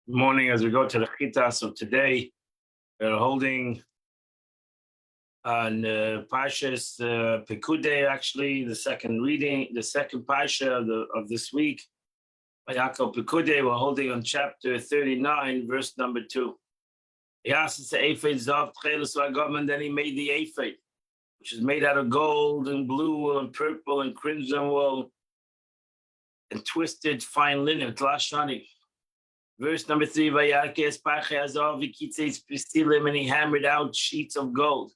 Morning as we go to the Chitas of today. We're holding on Parshas Pekudei, actually, the second reading, the second Parsha of this week. By Yaakov Pekudei, we're holding on chapter 39, verse number 2. And then he made the ephod, which is made out of gold and blue wool and purple and crimson wool and twisted fine linen, tlashani. Verse number 3, and he hammered out sheets of gold.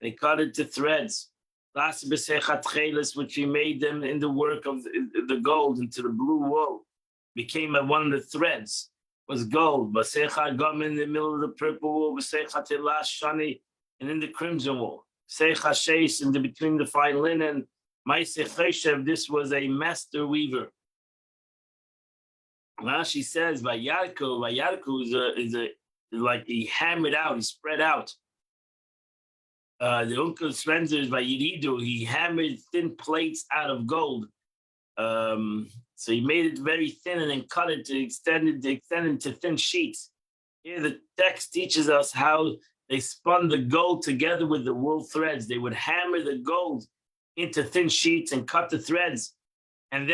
They cut it to threads, which he made them in the work of the gold into the blue wool. Became one of the threads, was gold. In the middle of the purple wool, and in the crimson wool. In between the fine linen, this was a master weaver. Rashi says, Vayarku is like he hammered out, he spread out. The Unkel Spencer is Vayiridu, he hammered thin plates out of gold. So he made it very thin and then cut it to extend it to thin sheets. Here the text teaches us how they spun the gold together with the wool threads. They would hammer the gold into thin sheets and cut the threads. And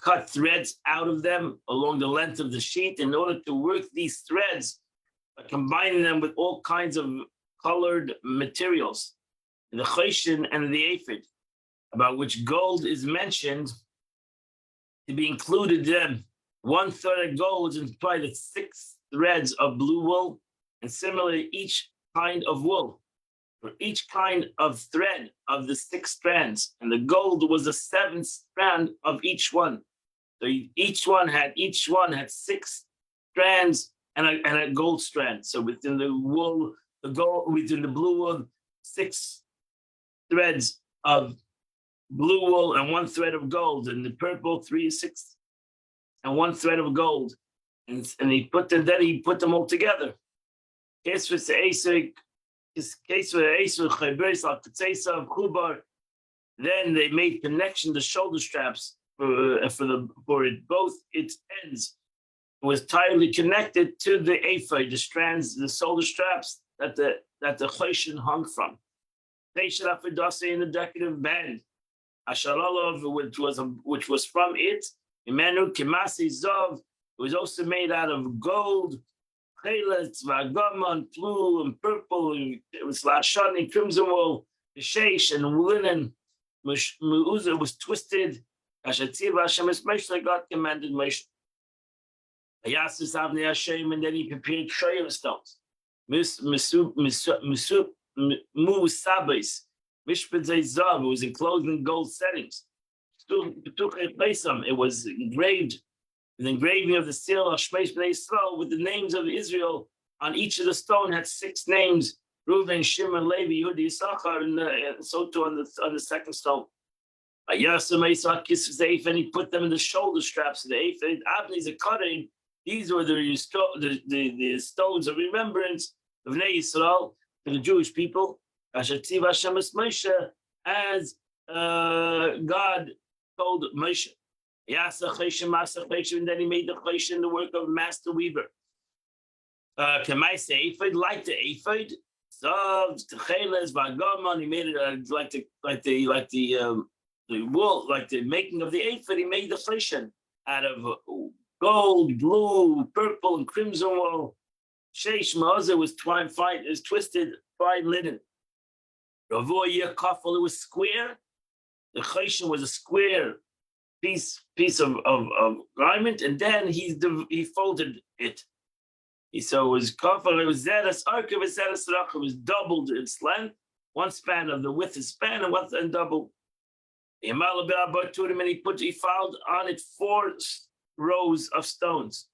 cut threads out of them along the length of the sheet in order to work these threads, combining them with all kinds of colored materials, the choshen and the ephod, about which gold is mentioned to be included in. 1/3 of gold is implied at 6 threads of blue wool, and similarly each kind of wool. For each kind of thread of the 6 strands, and the gold was the 7th strand of each one. So each one had 6 strands and a gold strand. So within the wool, within the blue wool, 6 threads of blue wool and 1 thread of gold. And the purple, 3, 6, and 1 thread of gold. And he put them all together. Case for the case where then they made connection to shoulder straps for it. Both its ends was tightly connected to the ephod, the strands, the shoulder straps that the choshen hung from. They should have in the decorative band, Ashalolov, which was from it. Imanu Kimasi Zov was also made out of gold. Cheletz, Vagamon, blue and purple, it was Lashani, crimson wool, Sheish and linen. Meuza was twisted. Hashatziva Hashem is Moshe, like God commanded Moshe. Ayasis Avnei Hashem, and then he prepared Shoyim stones. Musabes, Mishpedzei Zav, it was enclosed in gold settings. It was engraved. The engraving of the seal of Shmesh Bnei Yisrael with the names of Israel on each of the stone had 6 names: Reuven, Shimon, Levi, Yehuda, Yisachar, and so too on the second stone. And he put them in the shoulder straps of the ephod. Avnei Zekarim, these were the stones of remembrance of Bnei Yisrael for the Jewish people. Asher Hashem es Moshe, as God told Moshe. And then he made the choshen the work of master weaver. Kamaisa ephod, like the ephod, Zav, Techeles, Vagamon. He made it like the wool, like the making of the ephod. He made the choshen out of gold, blue, purple, and crimson wool. Sheish Ma'azah was twisted fine linen. Ravoya Kafel, it was square. The choshen was a square piece of garment, and then he folded it. So it was kafel, it was zeres arkav, zeres rach. It was doubled its length, one span of the width is span, and double. And he filed on it 4 rows of stones.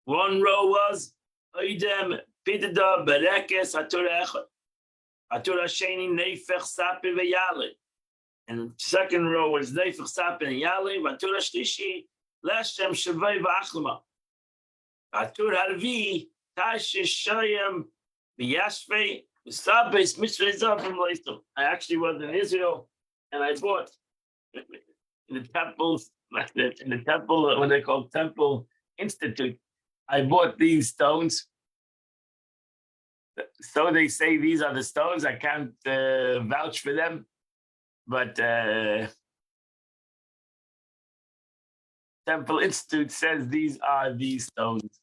One row was oidem pidada berekes atura echad, atura sheni neifech sapir veyale. And the second row was Neifach Sapin and Yale, Vatura Shlishi, Lashem Shavai Vachlama. Vatur Harvi, Tashish Shayam, Viyashve, Sabes, Mitzvah from Leistum. I actually was in Israel and I bought in the temples, in the temple, what they call Temple Institute. I bought these stones. So they say these are the stones. I can't vouch for them, but Temple Institute says these are these stones.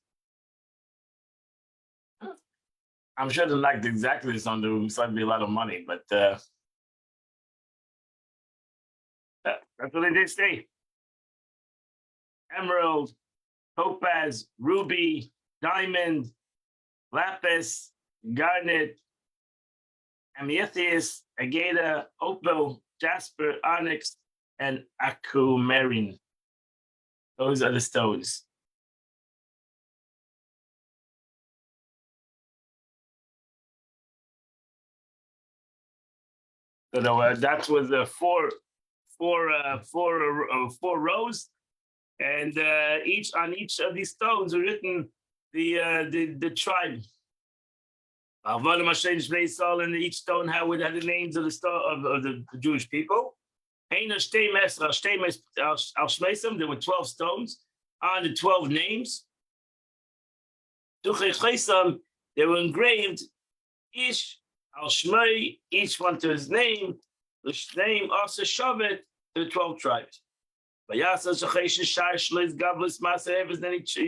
I'm sure they're not exactly this on the room, so it'd be a lot of money, but that's what they did say. Emerald, topaz, ruby, diamond, lapis, garnet, amethyst, agata, opal, jasper, onyx, and aquamarine. Those are the stones. So that was the four rows, and each of these stones are written the tribe. And each stone had the names of the Jewish people. There were 12 stones on the 12 names. They were engraved Ish al Shmei, each one to his name. The name also Shavet to the 12 tribes. Then he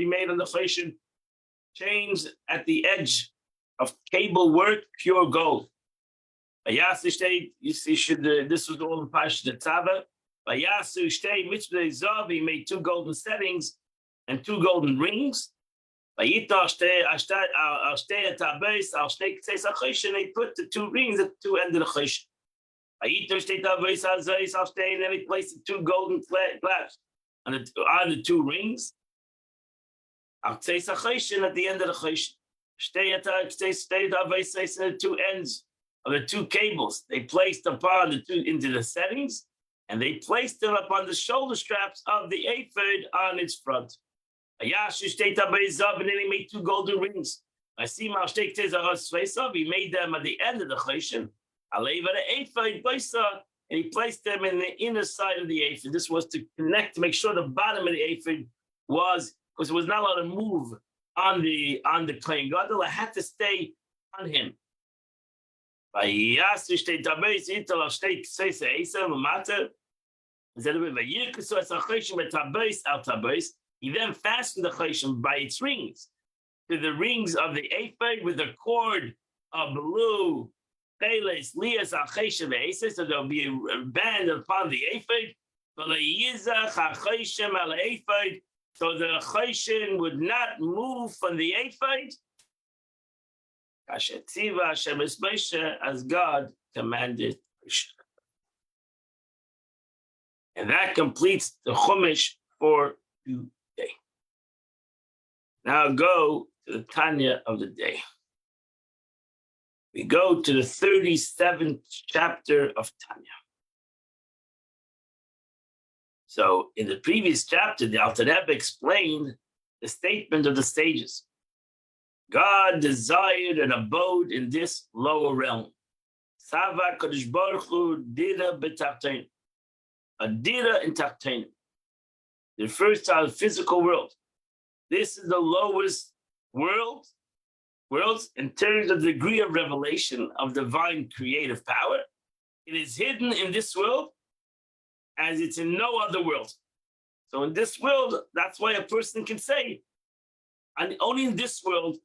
made on the chesed chains at the edge of cable work, pure gold. You see, this was all the Pasha Tzava. He made 2 golden settings and 2 golden rings. They put the 2 rings at the 2 ends of the chesed. And then he placed the 2 golden clasps on the 2 rings. At the end of the chesed. The 2 ends of the 2 cables. They placed upon the 2 into the settings, and they placed them upon the shoulder straps of the ephod on its front. And then he made 2 golden rings. I see he made them at the end of the chesed. And he placed them in the inner side of the ephod. This was to connect, to make sure the bottom of the ephod was, because it was not allowed to move on the Kohen Gadol. It had to stay on him. He then fastened the chesed by its rings to the rings of the ephod with a cord of blue. So there'll be a band upon the ephod. So the chesed would not move from the ephod as God commanded. And that completes the Chumash for today. Now go to the Tanya of the day. We go to the 37th chapter of Tanya. So in the previous chapter, the Alter Rebbe explained the statement of the sages. God desired an abode in this lower realm. Sava Kadosh Baruch Hu dira b'tachtein. A dira in tachtein. It refers to our physical world. This is the lowest worlds in terms of the degree of revelation of divine creative power. It is hidden in this world as it's in no other world. So in this world, that's why a person can say, and only in this world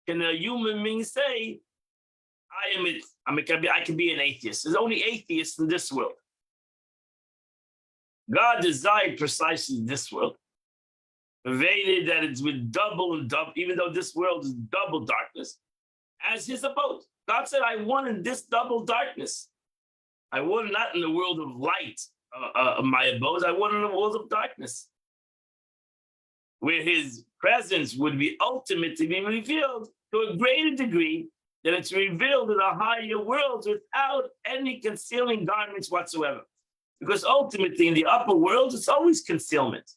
can a human being say, I can be an atheist. There's only atheists in this world. God desired precisely this world, pervaded that it's with double and double, even though this world is double darkness, as his abode. God said, I want in this double darkness. I want not in the world of light, my abode. I want in the world of darkness, where his presence would be ultimately be revealed to a greater degree than it's revealed in the higher worlds without any concealing garments whatsoever. Because ultimately in the upper worlds, it's always concealment.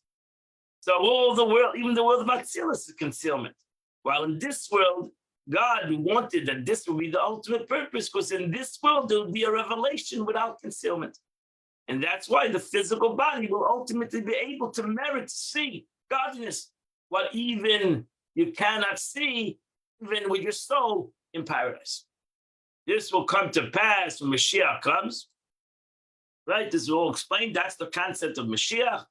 So all the world, even the world of Atzilus is concealment. While in this world, God wanted that this would be the ultimate purpose, because in this world, there would be a revelation without concealment. And that's why the physical body will ultimately be able to merit to see godliness, what even you cannot see even with your soul in paradise. This will come to pass when Mashiach comes. Right? This is all explained. That's the concept of Mashiach.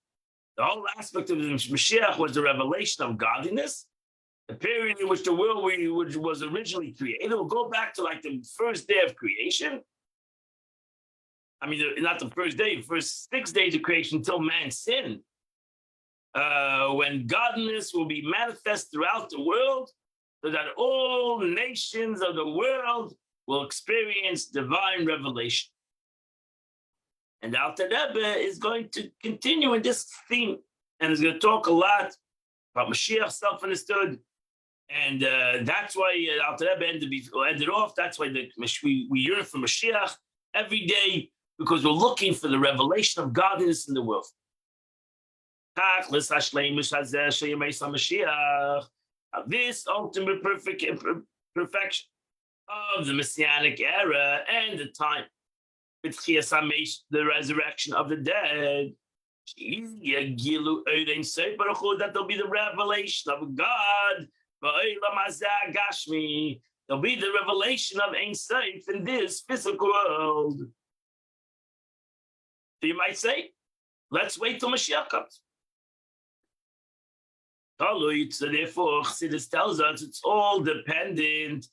The whole aspect of the Mashiach was the revelation of godliness. The period in which the world which was originally created will go back to like the first day of creation. I mean, not the first day, the first 6 days of creation until man sinned. When godliness will be manifest throughout the world, so that all nations of the world will experience divine revelation. And the Alter Rebbe is going to continue in this theme, and is going to talk a lot about Mashiach, self-understood, and that's why Alter Rebbe ended off. That's why we yearn for Mashiach every day, because we're looking for the revelation of godliness in the world. This ultimate perfection of the Messianic era and the time, with the resurrection of the dead, that there'll be the revelation of God. There'll be the revelation of Ein Sof in this physical world. So you might say, let's wait till Mashiach comes. So therefore, Chassidus tells us it's all dependent.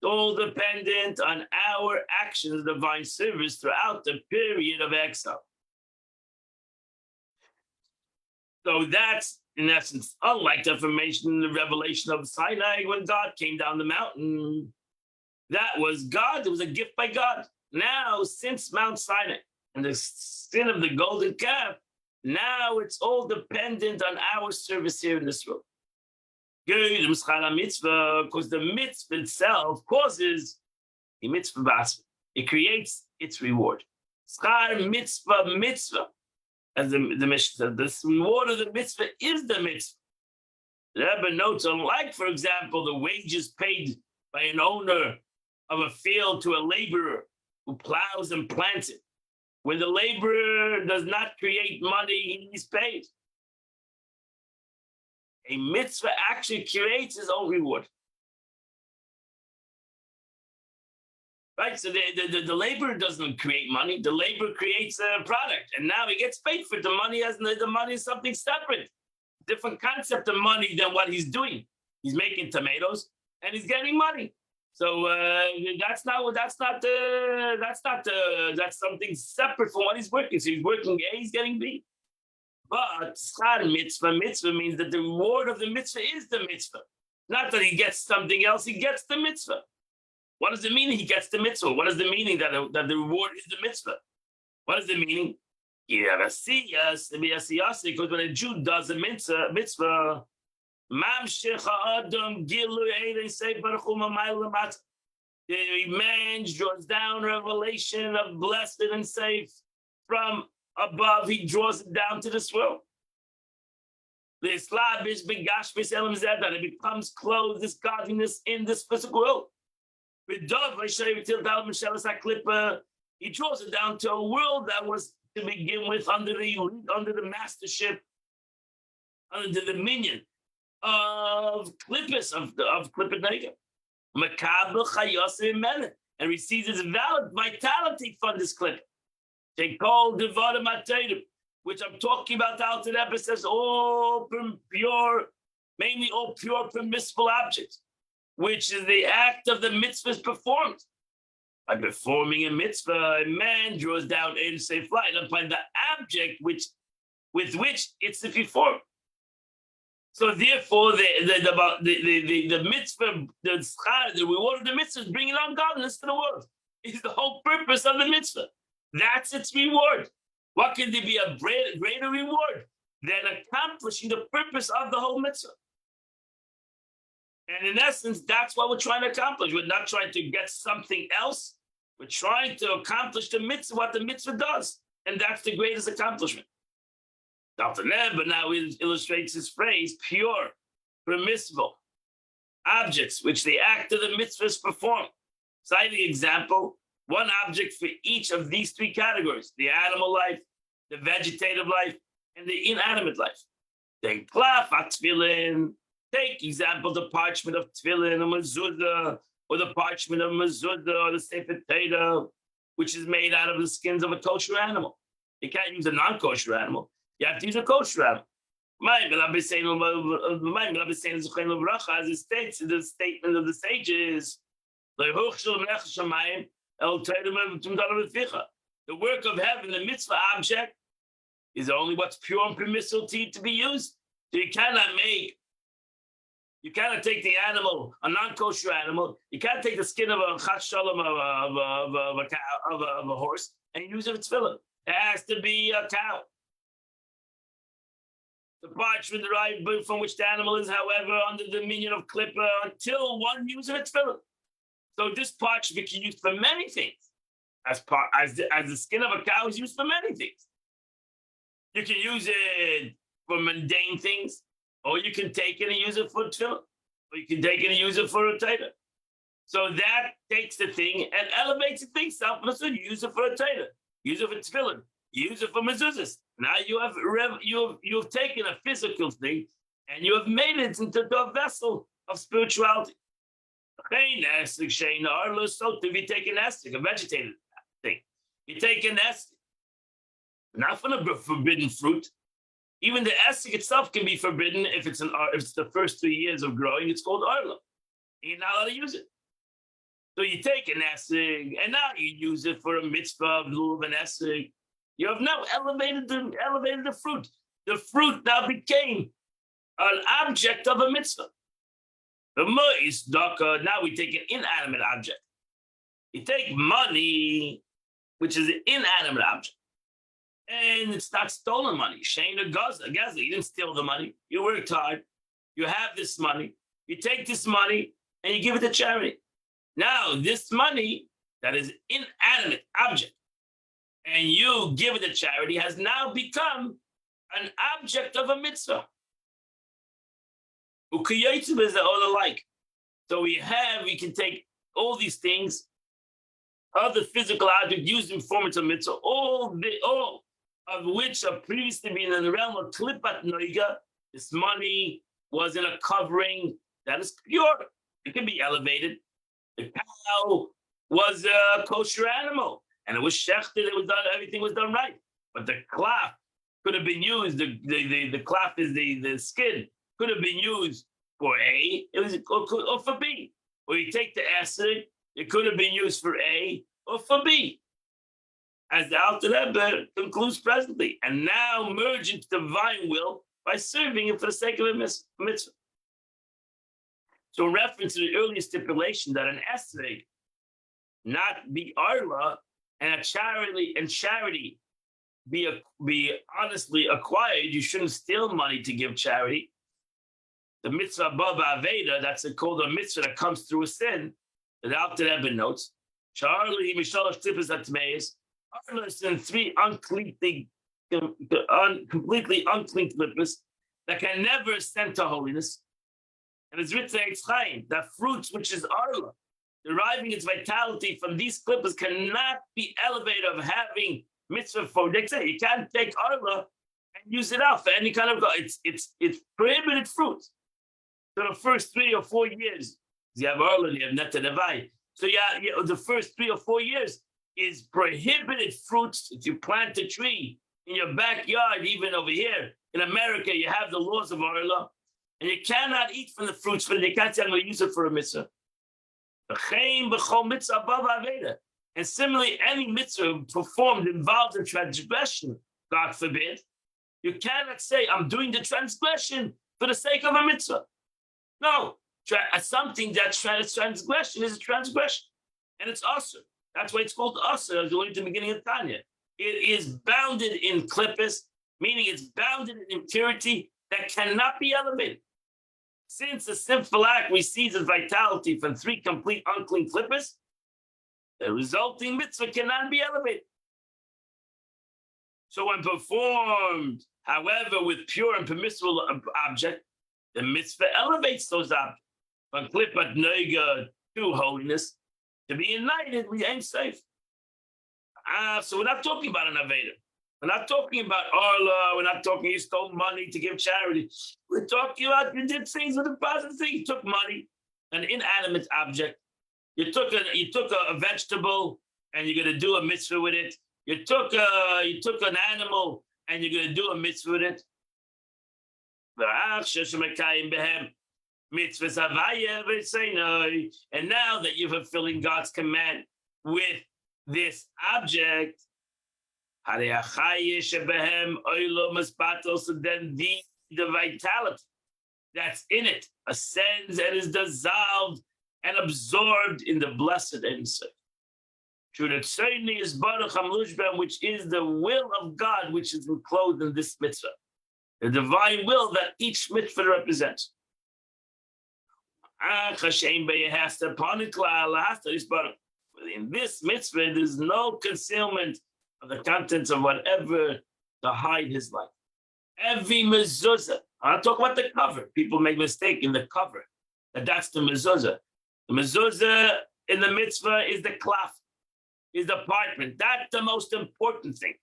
All dependent on our actions of divine service throughout the period of exile. So that's, in essence, unlike the information in the revelation of Sinai when God came down the mountain. That was God. It was a gift by God. Now, since Mount Sinai and the sin of the golden calf, now it's all dependent on our service here in this world. Because the mitzvah itself causes a mitzvah basket. It creates its reward. Schar mitzvah. As the Mishnah, this reward of the mitzvah is the mitzvah. The Rebbe notes, unlike, for example, the wages paid by an owner of a field to a laborer who plows and plants it. When the laborer does not create money, he's paid. A mitzvah actually creates his own reward. Right? So the laborer doesn't create money. The laborer creates a product, and now he gets paid for it. The money is something separate, different concept of money than what he's doing. He's making tomatoes, and he's getting money. So that's something separate from what he's working. So he's working A, he's getting B. But schar mitzvah means that the reward of the mitzvah is the mitzvah. Not that he gets something else, he gets the mitzvah. What does it mean he gets the mitzvah? What is the meaning that the reward is the mitzvah? What is the meaning? Because when a Jew does a mitzvah, the man draws down revelation of blessed and safe from above. He draws it down to this world. The slavish begashmis elam zedan. It becomes clothed, this godliness in this physical world. With Dov, he draws it down to a world that was to begin with under the mastership, under the dominion of Klippus, of Klippet Nega. And receives its valid vitality from this clip. They call Devarim HaTorah, which I'm talking about. The Alter Rebbe says all pure, mainly all pure permissible objects, which is the act of the mitzvahs performed. By performing a mitzvah, a man draws down Ein Sof light upon the object with which it's to perform. So therefore, the mitzvah, the reward of the mitzvah is bringing on godliness to the world. It's the whole purpose of the mitzvah. That's its reward. What can there be a greater reward than accomplishing the purpose of the whole mitzvah? And in essence, that's what we're trying to accomplish. We're not trying to get something else. We're trying to accomplish the mitzvah, what the mitzvah does. And that's the greatest accomplishment. Dr. Rebbe now illustrates his phrase, pure, permissible objects, which the act of the mitzvahs perform. Citing example, one object for each of these three categories: the animal life, the vegetative life, and the inanimate life. Then klaf tefillin. Take example the parchment of tefillin or mezuzah, or the parchment of mezuzah, or the sefer Torah, which is made out of the skins of a kosher animal. You can't use a non-kosher animal. You have to use a kosher animal. As it states in the statement of the sages, the work of heaven, the mitzvah object, is only what's pure and permissible to be used. So you cannot take the animal, a non-kosher animal. You can't take the skin of a chas shalom of a horse and use it for tefillin. It has to be a cow. The parchment derived from which the animal is, however, under the dominion of klippa until one uses it tefillin. So this parchment can be used for many things. As the skin of a cow is used for many things. You can use it for mundane things, or you can take it and use it for tefillin, or you can take it and use it for a Torah. So that takes the thing and elevates the thing. So you use it for a Torah, use it for tefillin, use it for mezuzahs. Now you have taken a physical thing and you have made it into a vessel of spirituality. So if you take an estig, a vegetated thing, you take an estig, not from a forbidden fruit. Even the estig itself can be forbidden if it's the first 3 years of growing. It's called arla. You're not allowed to use it. So you take an estig and now you use it for a mitzvah of lulav and estig. You have now elevated the fruit. The fruit now became an object of a mitzvah. The mois daka. Now we take an inanimate object. You take money, which is an inanimate object. And it's not stolen money. Shane or Gaza. You didn't steal the money. You worked hard. You have this money. You take this money and you give it to charity. Now, this money that is inanimate object and you give it to charity has now become an object of a mitzvah. Ukiyotsim is all alike. So we can take all these things, other physical objects used in performance of mitzvah, all of which have previously been in the realm of klipat noiga. This money was in a covering that is pure. It can be elevated. The cow was a kosher animal, and it was shechted. It was done. Everything was done right. But the klaf could have been used. The klaf is the skin could have been used for A. Or for B. Or you take the acid. It could have been used for A or for B. As the Alter Rebbe concludes presently, and now merge into divine will by serving it for the sake of a mitzvah. So in reference to the earlier stipulation that an esrog not be arla and a charity be honestly acquired, you shouldn't steal money to give charity. The mitzvah above aveda, that's called a mitzvah that comes through a sin. The Alter Rebbe notes, Charlie Mishalosh Tippus Atmeis, arlas in 3 completely unclean clippers that can never ascend to holiness. And it's written in Chaim that fruits, which is arla, deriving its vitality from these clippers, cannot be elevated of having mitzvah for. They say you can't take arla and use it out for any kind of. It's prohibited fruit. So the first 3 or 4 years, you have arla, you have netanevai. So the first 3 or 4 years is prohibited fruits. If you plant a tree in your backyard, even over here in America, you have the laws of arla. And you cannot eat from the fruits, but you can't say, I'm going to use it for a mitzvah. And similarly, any mitzvah performed involved in transgression, God forbid, you cannot say, I'm doing the transgression for the sake of a mitzvah. No, something that transgression is a transgression. And it's asur. That's why it's called asur, as you learned at the beginning of Tanya. It is bounded in klippus, meaning it's bounded in impurity that cannot be elevated. Since a sinful act receives its vitality from 3 complete unclean klippus, the resulting mitzvah cannot be elevated. So when performed, however, with pure and permissible object, the mitzvah elevates those objects from klippat noiga to holiness to be united with Ein Sof. So we're not talking about an aveda. We're not talking about Arla. We're not talking you stole money to give charity. We're talking about you did things with a positive thing. You took money, an inanimate object. You took a vegetable and you're gonna do a mitzvah with it. You took an animal and you're gonna do a mitzvah with it. And now that you're fulfilling God's command with this object, so then the vitality that's in it ascends and is dissolved and absorbed in the blessed Ein Sof. Which is the will of God, which is enclosed in this mitzvah. The divine will that each mitzvah represents. In this mitzvah, there's no concealment of the contents of whatever to hide his life. Every mezuzah, I'm talking about the cover. People make mistake in the cover. That's the mezuzah. The mezuzah in the mitzvah is the klaf, is the parchment. That's the most important thing,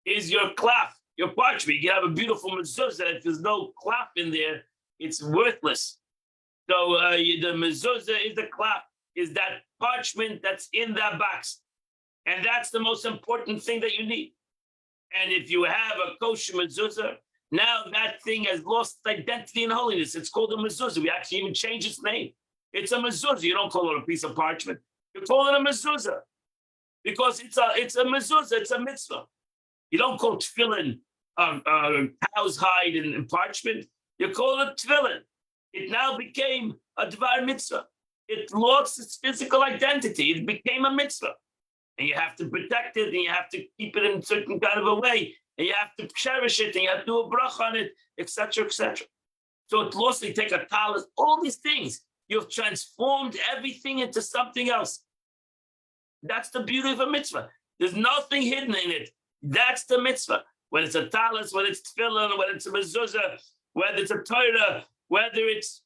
is your klaf, your parchment. You can have a beautiful mezuzah. If there's no klaf in there, it's worthless. So the mezuzah is the klaf, is that parchment that's in that box. And that's the most important thing that you need. And if you have a kosher mezuzah, now that thing has lost identity and holiness. It's called a mezuzah. We actually even changed its name. It's a mezuzah. You don't call it a piece of parchment. You call it a mezuzah because it's a mezuzah. It's a mitzvah. You don't call tefillin cow's hide and parchment. You call it tefillin. It now became a dvar mitzvah. It lost its physical identity. It became a mitzvah. And you have to protect it, and you have to keep it in a certain kind of a way, and you have to cherish it, and you have to do a bracha on it, etc., etc. So it lost, you take a talis, all these things. You've transformed everything into something else. That's the beauty of a mitzvah. There's nothing hidden in it. That's the mitzvah. Whether it's a talis, whether it's tefillin, whether it's a mezuzah, whether it's a Torah, whether it's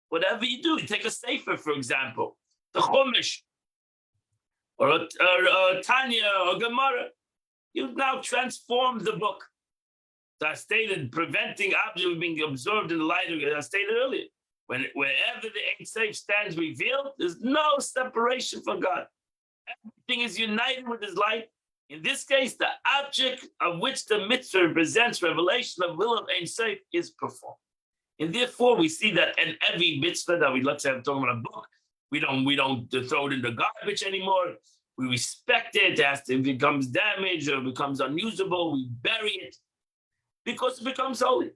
whatever you do. You take a sefer, for example, the Chumash, or Tanya, or Gemara. You've now transformed the book. So I stated, preventing objects from being absorbed in the light of it. I stated earlier, wherever the Ein Sof stands revealed, there's no separation from God. Everything is united with his light. In this case, the object of which the mitzvah represents revelation of will of Ein Sof is performed. And therefore, we see that in every mitzvah that let's say I'm talking about a book, we don't throw it in the garbage anymore. We respect it. If it becomes damaged or becomes unusable, we bury it because it becomes holy.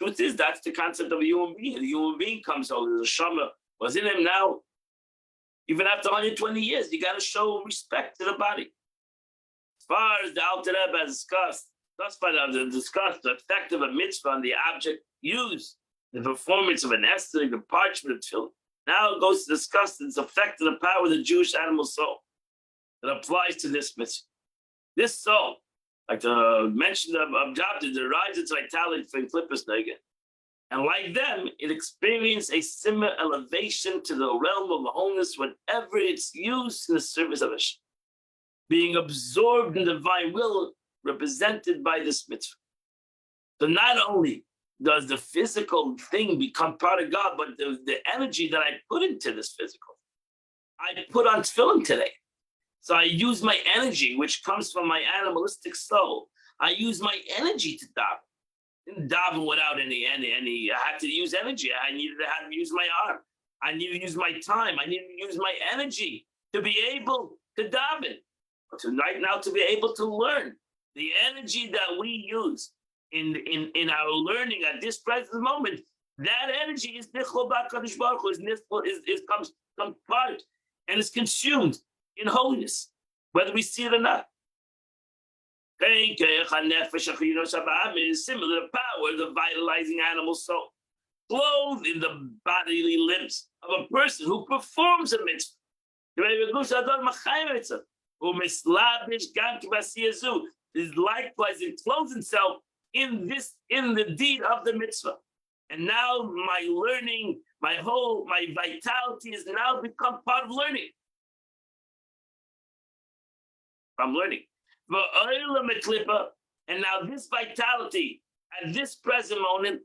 Truth is, that's the concept of a human being. The human being comes holy. The shama was in him now. Even after 120 years, you got to show respect to the body. As far as the Alter Rebbe has discussed, thus far I've discussed the effect of a mitzvah on the object used, the performance of an Esther, the parchment of tefillin. Now it goes to discuss its effect on the power of the Jewish animal soul that applies to this mitzvah. This soul, like the mention of Abjabta, derives its vitality from Klippus Negen. And like them, it experienced a similar elevation to the realm of wholeness whenever it's used in the service of Hashem, being absorbed in the divine will represented by this mitzvah. So not only does the physical thing become part of God, but the energy that I put into this physical, I put on tefillin today. So I use my energy, which comes from my animalistic soul. I use my energy to daven. I didn't daven without any. I had to use energy. I had to use my arm. I need to use my time. I need to use my energy to be able to daven. Right now, to be able to learn. The energy that we use in our learning at this present moment, that energy is nichol b'Hakadosh Baruch Hu, comes part and is consumed in holiness, whether we see it or not. It is similar to power of the vitalizing animal soul, clothed in the bodily limbs of a person who performs a mitzvah. Is likewise enclosed himself in the deed of the mitzvah. And now my learning, my vitality has now become part of learning. I'm learning. And now this vitality at this present moment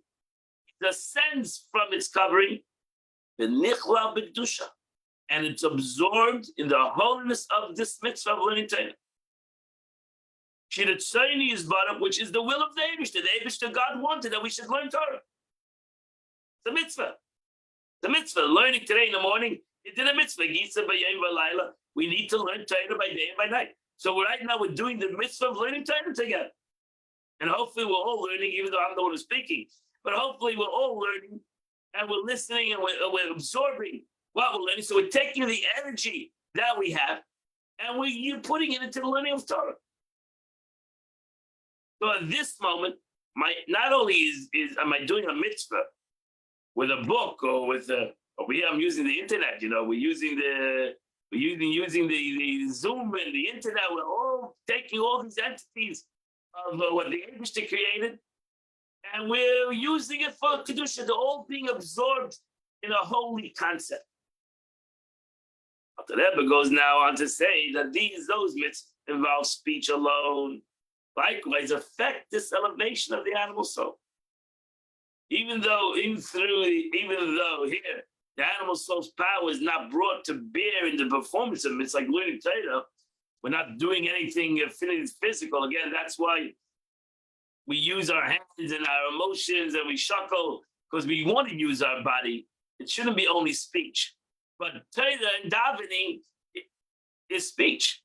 descends from its covering, and it's absorbed in the holiness of this mitzvah of learning Torah. Shiratzayni is brought up, which is the will of the Eibishter. The Eibishter, God wanted that we should learn Torah. It's a mitzvah. The mitzvah, learning today in the morning, it did a mitzvah. We need to learn Torah by day and by night. So right now we're doing the mitzvah of learning Torah together. And hopefully we're all learning, even though I'm the one who's speaking. But hopefully we're all learning and we're listening and we're absorbing what we're learning. So we're taking the energy that we have and you're putting it into the learning of Torah. So at this moment, not only am I doing a mitzvah with a book or with I'm using the internet, we're using the Zoom and the internet. We're all taking all these entities of what the Eibishter created, and we're using it for Kedusha. They're all being absorbed in a holy concept. The Rebbe goes now on to say that those mitzvahs involve speech alone. Likewise, affect this elevation of the animal soul. Even though here the animal soul's power is not brought to bear in the performance of it, it's like learning Torah. We're not doing anything physical. Again, that's why we use our hands and our emotions and we shuckle, because we want to use our body. It shouldn't be only speech. But Torah and davening is speech.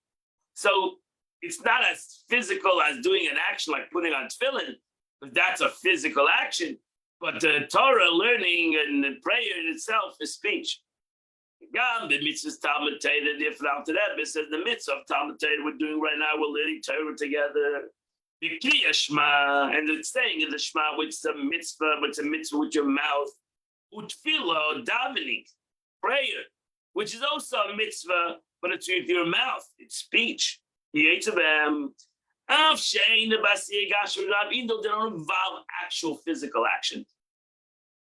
So it's not as physical as doing an action like putting on tefillin, but that's a physical action. But Torah learning and the prayer in itself is speech. The mitzvah Talmud Torah, different after that, it says the mitzvah of Talmud Torah we're doing right now, we're learning Torah together. The Kriya Shema, and it's saying in the Shema, which is a mitzvah, but it's a mitzvah with your mouth. Utfila, davening, prayer, which is also a mitzvah, but it's with your mouth, it's speech. Even though they don't involve actual physical action,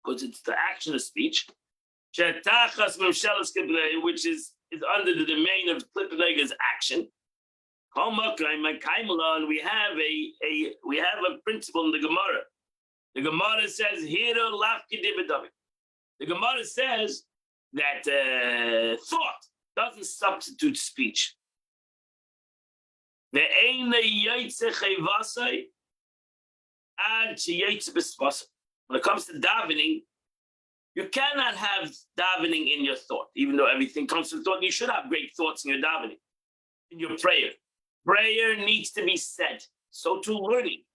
because it's the action of speech, which is under the domain of Klippenleger's action. And we have a principle in the Gemara. The Gemara says, the Gemara says that thought doesn't substitute speech. When it comes to davening, you cannot have davening in your thought, even though everything comes from thought. You should have great thoughts in your davening, in your prayer. Prayer needs to be said. So too learning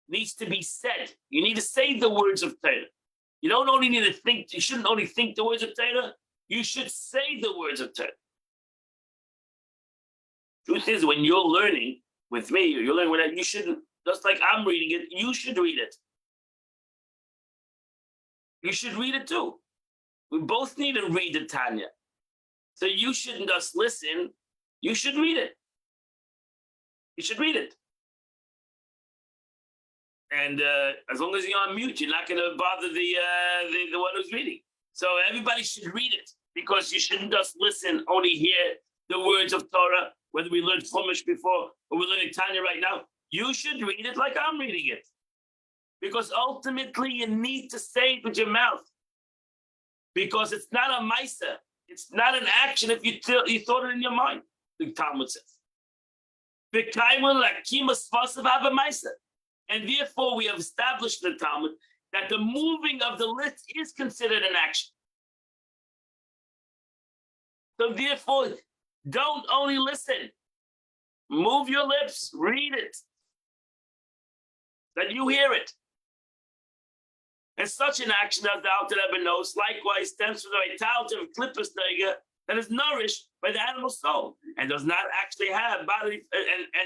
needs to be said. You need to say the words of Torah. You don't only need to think, you shouldn't only think the words of Torah, you should say the words of Torah. Truth is, when you're learning with me, you're learning with that, you shouldn't, just like I'm reading it, you should read it. You should read it too. We both need to read the Tanya. So you shouldn't just listen, you should read it. You should read it. And as long as you're on mute, you're not going to bother the one who's reading. So everybody should read it, because you shouldn't just listen, only hear the words of Torah, whether we learned Chumash before or we're learning Tanya right now. You should read it like I'm reading it. Because ultimately you need to say it with your mouth. Because it's not a maisa. It's not an action if you thought it in your mind, the Talmud says. And therefore we have established in the Talmud that the moving of the lips is considered an action. So therefore, don't only listen. Move your lips, read it. That you hear it. And such an action as the Alter Rebbe knows, likewise stems from the vitality of Klippus Neiga that is nourished by the animal soul and does not actually have bodily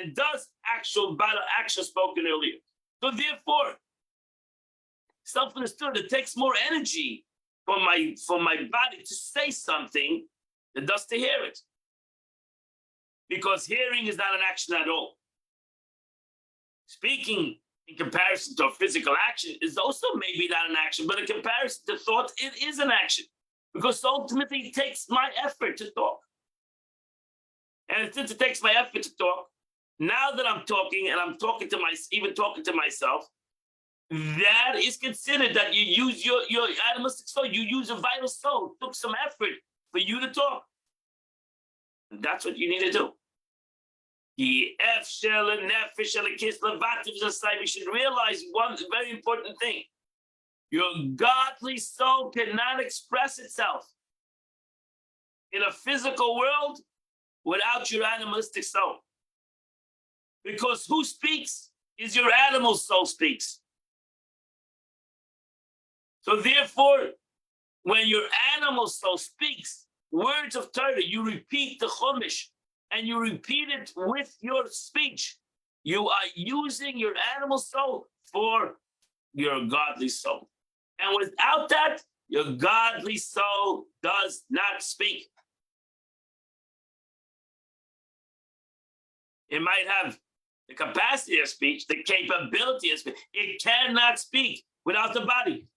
and does actual bodily action spoken earlier. So therefore, self-understood, it takes more energy for my body to say something than does to hear it. Because hearing is not an action at all. Speaking in comparison to a physical action is also maybe not an action, but in comparison to thought, it is an action. Because ultimately it takes my effort to talk. And since it takes my effort to talk, Now that I'm talking, and I'm talking to even talking to myself, that is considered that you use your animalistic soul. You use a vital soul. It took some effort for you to talk. That's what you need to do. We should realize one very important thing. Your godly soul cannot express itself in a physical world without your animalistic soul. Because who speaks is your animal soul speaks. So therefore, when your animal soul speaks words of Torah, you repeat the Chumash, and you repeat it with your speech. You are using your animal soul for your godly soul. And without that, your godly soul does not speak. It might have the capacity of speech, the capability of speech. It cannot speak without the body.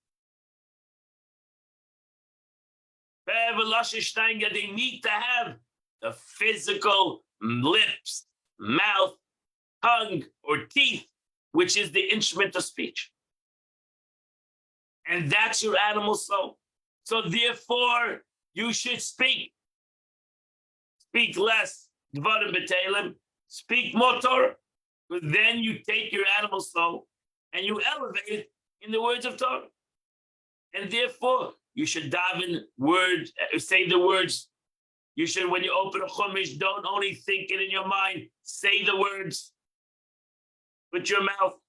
They need to have the physical lips, mouth, tongue, or teeth, which is the instrument of speech. And that's your animal soul. So therefore, you should speak. Speak less, dvarim b'telem. Speak more Torah. But then you take your animal soul and you elevate it in the words of Torah. And therefore, you should daven words, say the words. You should, when you open a chumash, don't only think it in your mind, say the words with your mouth,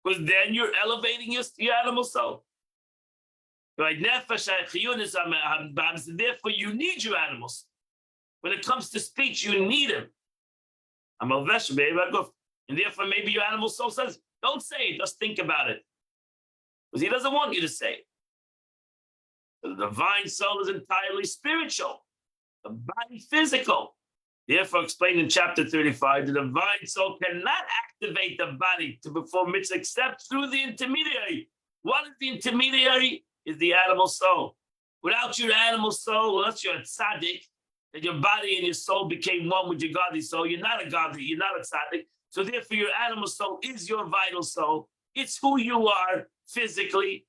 because then you're elevating your animal soul. Right? Therefore, you need your animals. When it comes to speech, you need them. And therefore, maybe your animal soul says, don't say it, just think about it. Because he doesn't want you to say it. The divine soul is entirely spiritual, the body physical. Therefore, explained in chapter 35, the divine soul cannot activate the body to perform mitzvah except through the intermediary. What is the intermediary? Is the animal soul. Without your animal soul, unless you're a tzaddik, and your body and your soul became one with your godly soul, you're not a godly, you're not a tzaddik. So therefore, your animal soul is your vital soul. It's who you are physically.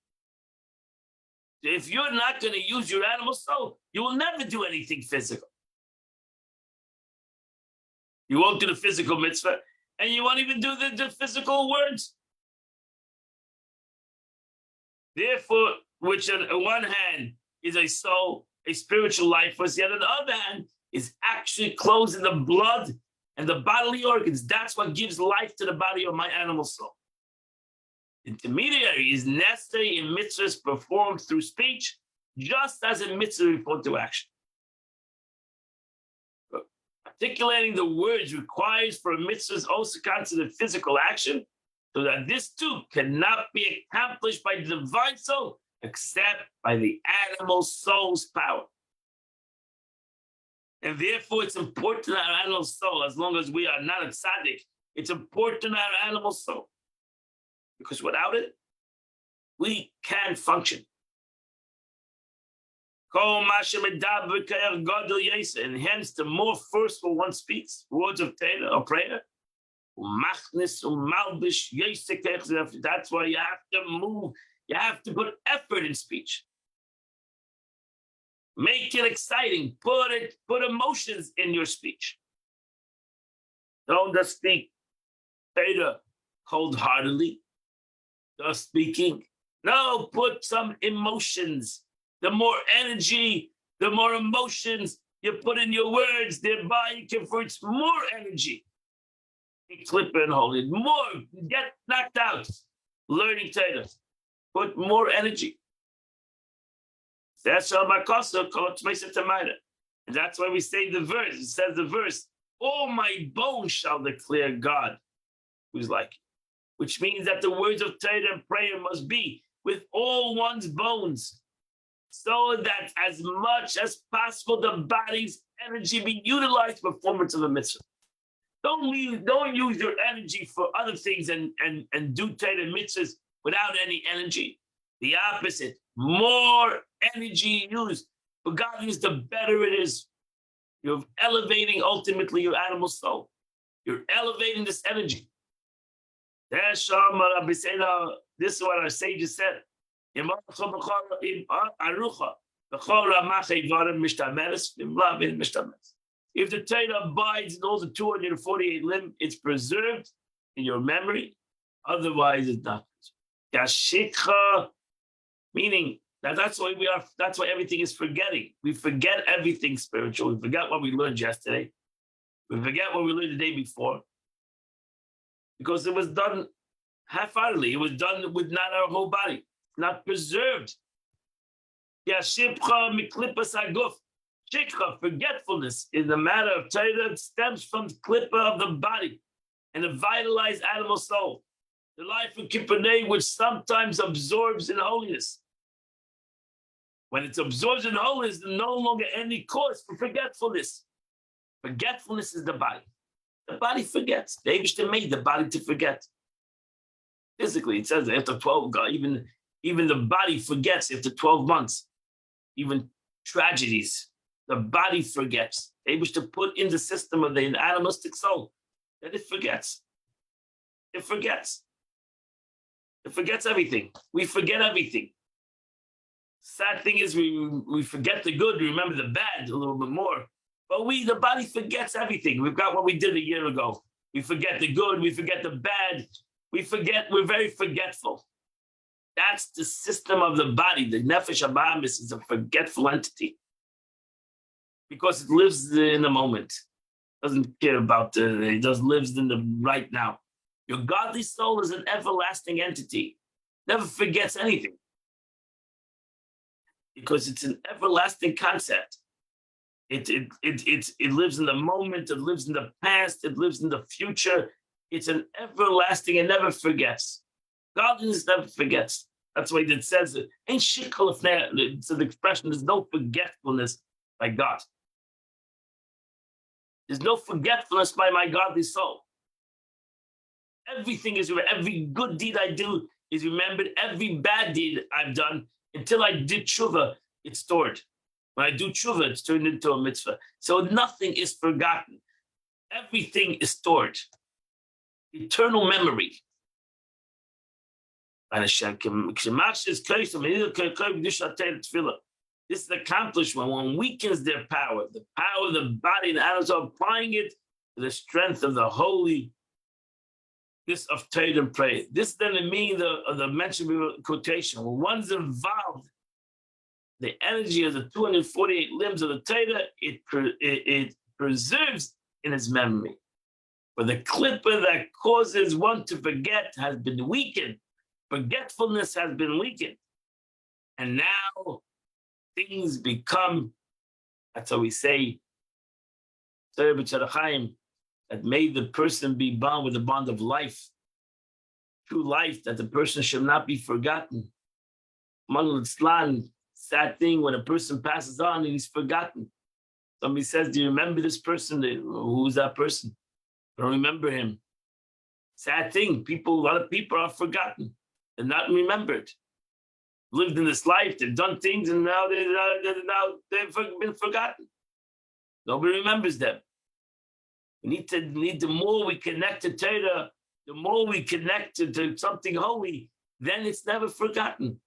If you're not going to use your animal soul, you will never do anything physical. You won't do the physical mitzvah, and you won't even do the physical words. Therefore, which on one hand is a soul, a spiritual life force, yet on the other hand is actually closing the blood and the bodily organs. That's what gives life to the body of my animal soul. Intermediary is necessary in mitzvahs performed through speech, just as a mitzvah referred to action. Articulating the words requires for a mitzvahs also considered physical action, so that this too cannot be accomplished by the divine soul, except by the animal soul's power. And therefore, it's important in our animal soul, as long as we are not a tzaddik, it's important in our animal soul. Because without it, we can't function. And hence, the more forceful one speaks, words of Torah or prayer, that's why you have to move. You have to put effort in speech. Make it exciting. Put emotions in your speech. Don't just speak Torah cold-heartedly. Just speaking. No, put some emotions. The more energy, the more emotions you put in your words, thereby converts more energy. Clip and hold it. More, get knocked out. Learning Torah. Put more energy. That's and that's why we say the verse. It says the verse, all my bones shall declare God, who's like it. Which means that the words of Torah and prayer must be with all one's bones, so that as much as possible the body's energy be utilized for performance of a mitzvah. Don't use your energy for other things and do Torah mitzvahs without any energy. The opposite, more energy used for godliness, the better it is. You're elevating ultimately your animal soul. You're elevating this energy. This is what our sages said. If the Torah abides in all the 248 limb, it's preserved in your memory. Otherwise, it's not. Yashikha, meaning that's why we are. That's why everything is forgetting. We forget everything spiritual. We forget what we learned yesterday. We forget what we learned the day before, because it was done half-heartedly. It was done with not our whole body, not preserved. Yashibcha miklipas aguf. Shikha, forgetfulness in the matter of Torah stems from the klippa of the body and the vitalized animal soul. The life of Kippanei, which sometimes absorbs in holiness. When it absorbs in holiness, there's no longer any cause for forgetfulness. Forgetfulness is the body. The body forgets. The Eibishter made the body to forget. Physically, it says after 12, even the body forgets after 12 months. Even tragedies, the body forgets. The Eibishter put in the system of the animalistic soul that it forgets. It forgets. It forgets everything. We forget everything. Sad thing is we forget the good, we remember the bad a little bit more. But the body forgets everything. We've got what we did a year ago. We forget the good, we forget the bad. We're very forgetful. That's the system of the body. The Nefesh HaBahamis is a forgetful entity. Because it lives in the moment. Doesn't care about it just lives in the right now. Your godly soul is an everlasting entity. Never forgets anything. Because it's an everlasting concept. It lives in the moment, it lives in the past, it lives in the future. It's an everlasting and never forgets. Godliness never forgets. That's why it says it. Ain't shikol if it's an expression, there's no forgetfulness by God. There's no forgetfulness by my godly soul. Everything is remembered. Every good deed I do is remembered. Every bad deed I've done, until I did tshuva, it's stored. When I do tshuva, it's turned into a mitzvah. So nothing is forgotten. Everything is stored. Eternal memory. This is accomplished when one weakens their power, the power of the body and animals are applying it to the strength of the holy. This of Torah and prayer. This doesn't mean the mentioned quotation. When one's involved, the energy of the 248 limbs of the Torah, it preserves in his memory. But the klippa that causes one to forget has been weakened. Forgetfulness has been weakened. And now things become, that's how we say, that made the person be bound with the bond of life, true life, that the person shall not be forgotten. Sad thing when a person passes on and he's forgotten. Somebody says, do you remember this person? Who's that person? I don't remember him. Sad thing, a lot of people are forgotten. They're not remembered. Lived in this life, they've done things, and now they've been forgotten. Nobody remembers them. We need the more we connect to Torah, the more we connect to something holy, then it's never forgotten.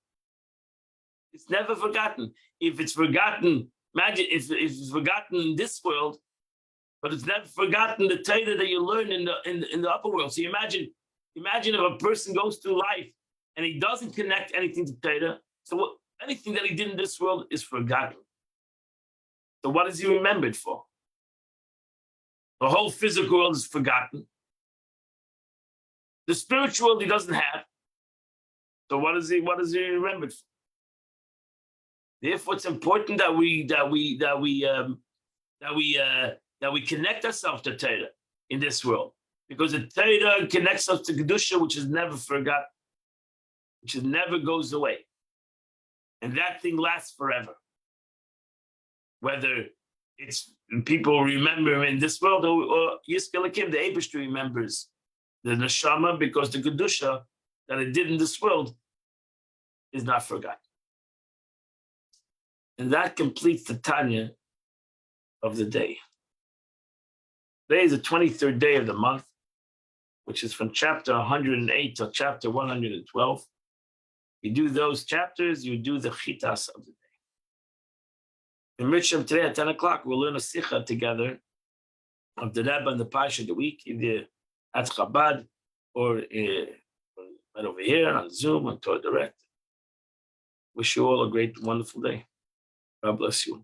It's never forgotten. If it's forgotten, imagine if it's forgotten in this world, but it's never forgotten the Torah that you learn in the upper world. So imagine if a person goes through life and he doesn't connect anything to Torah, so anything that he did in this world is forgotten. So what is he remembered for? The whole physical world is forgotten. The spiritual world he doesn't have. So what is he remembered for? Therefore, it's important that we connect ourselves to Torah in this world, because the Torah connects us to Kedusha, which is never forgotten, which never goes away, and that thing lasts forever. Whether it's people remember in this world or Yiskel, the Eibishter remembers the neshama, because the Kedusha that it did in this world is not forgotten. And that completes the Tanya of the day. Today is the 23rd day of the month, which is from chapter 108 to chapter 112. You do those chapters, you do the chitas of the day. In Mishram today at 10 o'clock, we'll learn a sikha together of the Rebbe and the Parsha of the week, either at Chabad or right over here on Zoom, on Torah Direct. Wish you all a great, wonderful day. God bless you.